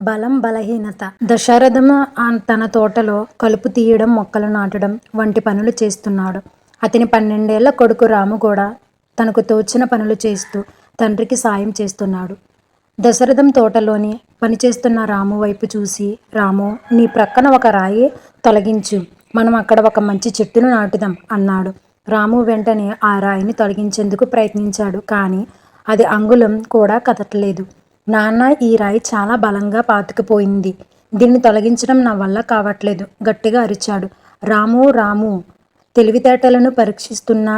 బలం బలహీనత. దశరథము తన తోటలో కలుపు తీయడం, మొక్కలు నాటడం వంటి పనులు చేస్తున్నాడు. అతని 12 ఏళ్ల కొడుకు రాము కూడా తనకు తోచిన పనులు చేస్తూ తండ్రికి సాయం చేస్తున్నాడు. దశరథం తోటలోని పనిచేస్తున్న రాము వైపు చూసి, రాము, నీ ప్రక్కన ఒక రాయి తొలగించు, మనం అక్కడ ఒక మంచి చెట్టును నాటుదాం అన్నాడు. రాము వెంటనే ఆ రాయిని తొలగించేందుకు ప్రయత్నించాడు. కానీ అది అంగుళం కూడా కదలలేదు. నాన్న, ఈ రాయి చాలా బలంగా పాతుకుపోయింది, దీన్ని తొలగించడం నా వల్ల కావట్లేదు గట్టిగా అరిచాడు. రాము తెలివితేటలను పరీక్షిస్తున్న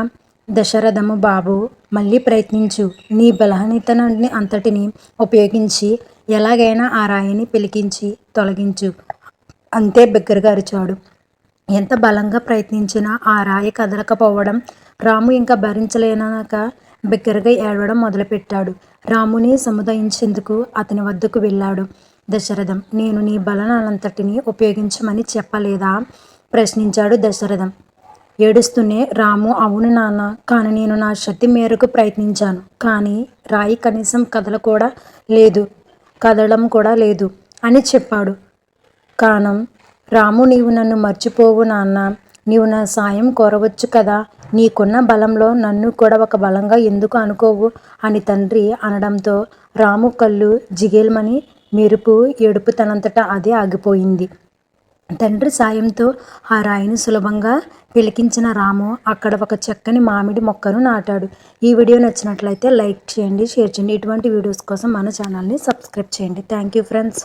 దశరథము, బాబు, మళ్ళీ ప్రయత్నించు, నీ బలహీనతని అంతటిని ఉపయోగించి ఎలాగైనా ఆ రాయిని పెలికించి తొలగించు అంతే బిగ్గరగా అరిచాడు. ఎంత బలంగా ప్రయత్నించినా ఆ రాయి కదలకపోవడం రాము ఇంకా భరించలేనక బిగ్గరగా ఏడవడం మొదలుపెట్టాడు. రాముని సముదాయించేందుకు అతని వద్దకు వెళ్ళాడు దశరథం. నేను నీ బలాన్నంతటినీ ఉపయోగించమని చెప్పలేదా? ప్రశ్నించాడు దశరథం. ఏడుస్తూనే రాము, అవును నాన్న, కానీ నేను నా శక్తి మేరకు ప్రయత్నించాను, కానీ రాయి కనీసం కదలడం కూడా లేదు అని చెప్పాడు. కానం, రాము, నీవు నన్ను మర్చిపోవు నాన్న, నీవు నా సాయం కోరవచ్చు కదా, నీకున్న బలంలో నన్ను కూడా ఒక బలంగా ఎందుకు అనుకోవు అని తండ్రి అనడంతో రాము కళ్ళు జిగేల్మని మెరుపు ఏడుపు తనంతటా అదే ఆగిపోయింది. తండ్రి సాయంతో ఆ రాయిని సులభంగా పెలికించిన రాము అక్కడ ఒక చక్కని మామిడి మొక్కను నాటాడు. ఈ వీడియో నచ్చినట్లయితే లైక్ చేయండి, షేర్ చేయండి. ఇటువంటి వీడియోస్ కోసం మన ఛానల్ని సబ్స్క్రైబ్ చేయండి. Thank you friends.